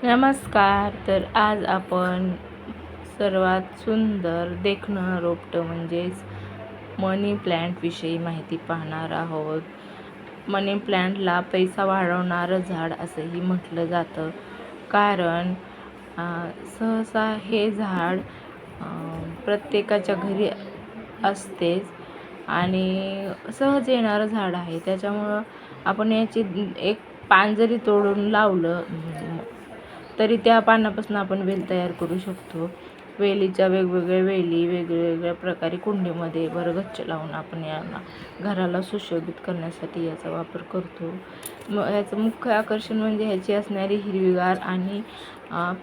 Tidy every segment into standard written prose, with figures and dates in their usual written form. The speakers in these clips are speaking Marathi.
नमस्कार. तर आज आपण सर्वात सुंदर देखणं रोपटं म्हणजेच मनी प्लॅन्टविषयी माहिती पाहणार आहोत. मनी प्लॅन्टला पैसा वाढवणारं झाड असंही म्हटलं जातं, कारण सहसा हे झाड प्रत्येकाच्या घरी असतेच आणि सहज येणारं झाड आहे. त्याच्यामुळं आपण याची एक पान जरी तोडून लावलं तरी त्या पानापासून आपण वेल तयार करू शकतो. वेलीच्या वेगवेगळ्या वेली वेगवेगळ्या प्रकारे कुंडीमध्ये भरगच्च लावून आपण यांना घराला सुशोभित करण्यासाठी याचा वापर करतो. याचं मुख्य आकर्षण म्हणजे ह्याची असणारी हिरवीगार आणि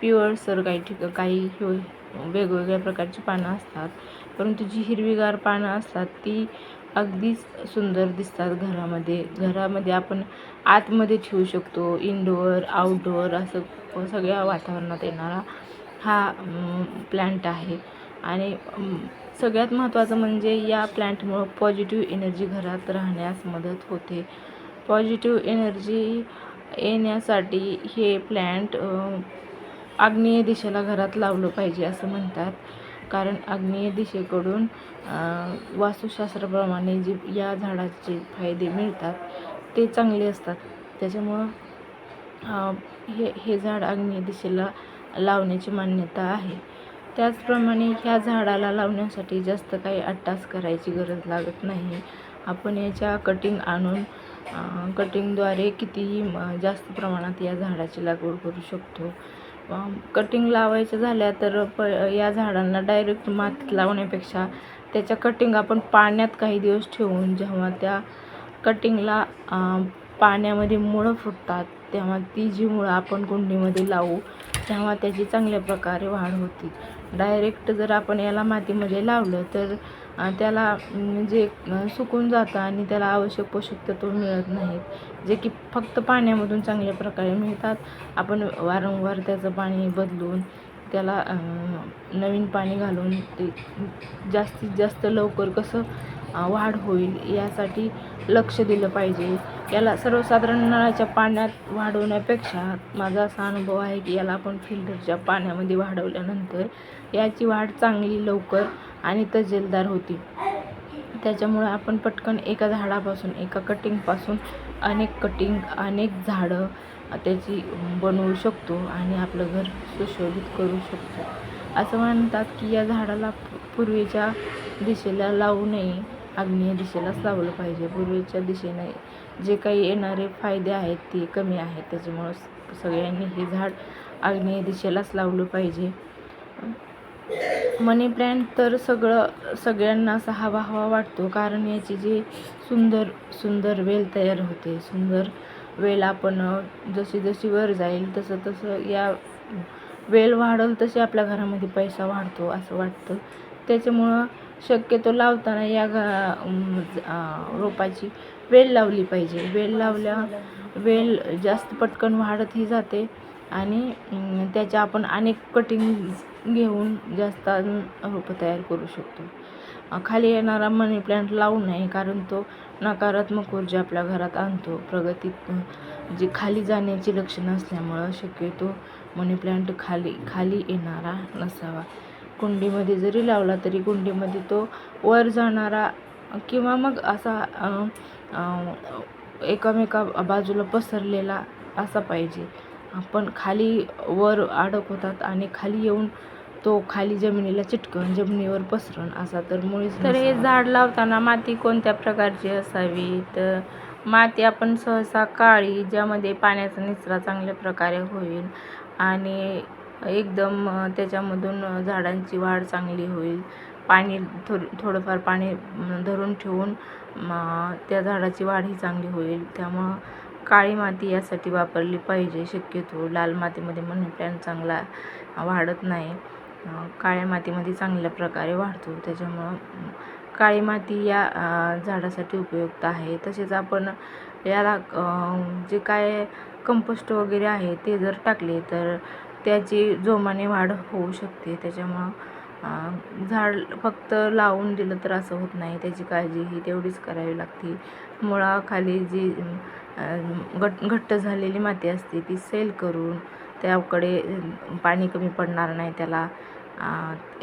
पिवळसर काही वेगवेगळ्या प्रकारची पानं असतात, परंतु जी हिरवीगार पानं असतात ती अगदी सुंदर दिसतात घरामध्ये आपण आतमध्ये ठेवू शकतो. इनडोअर आउटडोअर असं सगळ्या वातावरणात येणारा हा प्लॅन्ट आहे. आणि सगळ्यात महत्त्वाचं म्हणजे या प्लॅन्टमुळं पॉझिटिव्ह एनर्जी घरात राहण्यास मदत होते. पॉझिटिव्ह एनर्जी येण्यासाठी हे प्लॅन्ट आग्नेय दिशेला घरात लावलं पाहिजे असं म्हणतात, कारण आग्नेय दिशेकडून वास्तुशास्त्राप्रमाणे जे या झाडाचे फायदे मिळतात ते चांगले असतात. त्याच्यामुळं हे झाड आग्नेय दिशेला लावण्याची मान्यता आहे. त्याचप्रमाणे ह्या झाडाला लावण्यासाठी जास्त काही अट्टास करायची गरज लागत नाही. आपण याच्या कटिंग आणून कटिंगद्वारे कितीही जास्त प्रमाणात या झाडाची लागवड करू शकतो. कटिंग लावायच्या झाल्या तर या झाडांना डायरेक्ट मातीत लावण्यापेक्षा त्याच्या कटिंग आपण पाण्यात काही दिवस ठेवून, जेव्हा त्या कटिंगला पाण्यामध्ये मुळं फुटतात तेव्हा ती जी मुळं आपण कुंडीमध्ये लावू तेव्हा त्याची चांगल्या प्रकारे वाढ होती. डायरेक्ट जर आपण याला मातीमध्ये लावलं तर त्याला जे सुकून जातं आणि त्याला आवश्यक पोषक तत्व मिळत नाहीत, जे की फक्त पाण्यामधून चांगल्या प्रकारे मिळतात. आपण वारंवार त्याचं पाणी बदलून त्याला नवीन पाणी घालून ते जास्तीत जास्त लवकर कसं वाढ होईल यासाठी लक्ष दिलं पाहिजे. याला सर्वसाधारण नळाच्या पाण्यात वाढवण्यापेक्षा माझा असा अनुभव आहे की याला आपण फिल्टरच्या पाण्यामध्ये वाढवल्यानंतर याची वाढ चांगली, लवकर आणि तजेलदार होती. त्याच्यामुळं आपण पटकन एका झाडापासून, एका कटिंगपासून अनेक झाडं त्याची बनवू शकतो आणि आपलं घर सुशोभित करू शकतो. असं म्हणतात की या झाडाला पूर्वेच्या दिशेला लावू नये, आग्नेय दिशेलाच लावलं पाहिजे. पूर्वेच्या दिशेने जे काही येणारे फायदे आहेत ते कमी आहेत. त्याच्यामुळं सगळ्यांनी हे झाड आग्नेय दिशेलाच लावलं पाहिजे. मनी प्लॅन्ट तर सगळ्यांना असा हवा वाटतो, कारण याची जी सुंदर वेल तयार होते. सुंदर वेल आपण जशी वर जाईल तसं या वेल वाढेल तशी आपल्या घरामध्ये पैसा वाढतो असं वाटतं. त्याच्यामुळं शक्यतो लावताना या रोपाची वेल लावली पाहिजे. वेल जास्त पटकन वाढतही जाते आणि त्याच्या आपण अनेक कटिंग घेऊन जास्त रोपं तयार करू शकतो. खाली येणारा मनी प्लॅन्ट लावू नये, कारण तो नकारात्मक ऊर्जा आपल्या घरात आणतो. प्रगतीत जी खाली जाण्याची लक्षणं असल्यामुळं शक्यतो मनी प्लॅन्ट खाली येणारा नसावा. कुंडीमध्ये जरी लावला तरी कुंडीमध्ये तो वर जाणारा किंवा मग असा एकामेका बाजूला पसरलेला असा पाहिजे. पण खाली वर अडक आणि खाली येऊन तो खाली जमिनीला चिटकन, जमिनीवर पसरण असा तर मुळीच नसावा. तर हे झाड लावताना माती कोणत्या प्रकारची असावी? तर माती आपण सहसा काळी, ज्यामध्ये पाण्याचा निचरा चांगल्या प्रकारे होईल आणि एकदम त्याच्यामधून झाडांची वाढ चांगली होईल. पाणी थोडंफार पाणी धरून ठेवून त्या झाडाची वाढ ही चांगली होईल. त्यामुळं काळी माती यासाठी वापरली पाहिजे. शक्यतो लाल मातीमध्ये मनी प्लॅन्ट चांगला वाढत नाही. काळ्या मातीमध्ये चांगल्या प्रकारे वाढतो. त्याच्यामुळं काळी माती या झाडासाठी उपयुक्त आहे. तसेच आपण याला जे काय कंपोस्ट वगैरे आहे ते जर टाकले तर त्याची जोमाने वाढ होऊ शकते. त्याच्यामुळं झाड फक्त लावून दिलं तर असं होत नाही, त्याची काळजी ही तेवढीच करावी लागते. मुळाखाली जी घट्ट झालेली माती असते ती सैल करून त्याकडे पाणी कमी पडणार नाही त्याला,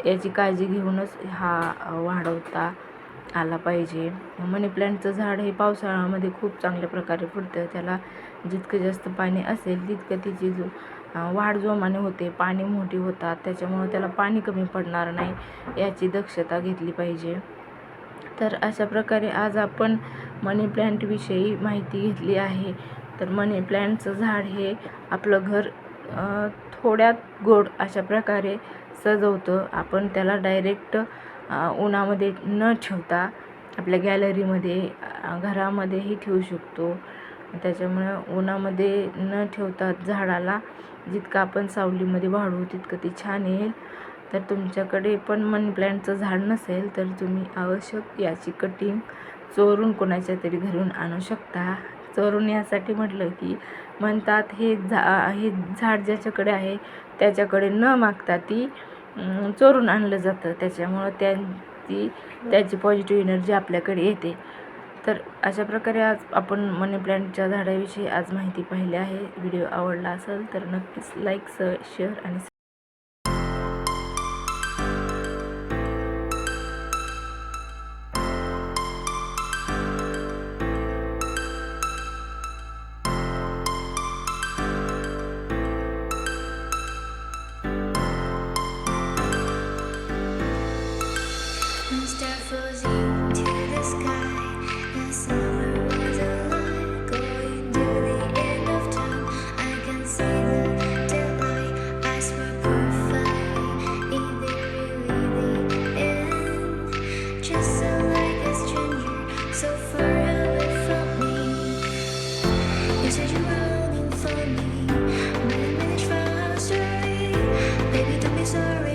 याची काळजी घेऊनच हा वाढवता आला पाहिजे. मनी प्लॅन्टचं झाड हे पावसाळ्यामध्ये खूप चांगल्या प्रकारे फुलतं. त्याला जितकं जास्त पाणी असेल तितकं तिची वाढ जोमाने होते, पाणी मोठी होतात. त्याच्यामुळं त्याला पाणी कमी पडणार नाही याची दक्षता घेतली पाहिजे. तर अशा प्रकारे आज आपण मनी प्लॅन्टविषयी माहिती घेतली आहे. तर मनी प्लॅन्टचं झाड हे आपलं घर थोड्यात गोड अशा प्रकारे सजवतं. आपण त्याला डायरेक्ट उन्हामध्ये न ठेवता आपल्या गॅलरीमध्ये, घरामध्येही ठेवू शकतो. त्याच्यामुळं उन्हामध्ये न ठेवता झाडाला जितकं आपण सावलीमध्ये वाढवू तितकं ते छान येईल. तर तुमच्याकडे पण मनी प्लॅन्टचं झाड नसेल तर तुम्ही आवश्यक याची कटिंग चोरून कोणाच्या तरी घरून आणू शकता. चोरून यासाठी म्हटलं की म्हणतात हे झाड ज्याच्याकडे आहे त्याच्याकडे न मागता ती चोरून आणलं जातं. त्याच्यामुळं त्याची पॉझिटिव्ह एनर्जी आपल्याकडे येते. तर अशा प्रकारे आज आपण मनी प्लॅन्टच्या झाडाविषयी आज माहिती पाहिली आहे. व्हिडिओ आवडला असेल तर नक्कीच लाईक, शेअर आणि One star flows into the sky. The summer was alive, going to the end of time. I can see the daylight. I swear perfect. Is it really the end? Just so like a stranger, so far away from me. You said you were longing for me, but I managed for our story. Baby, don't be sorry.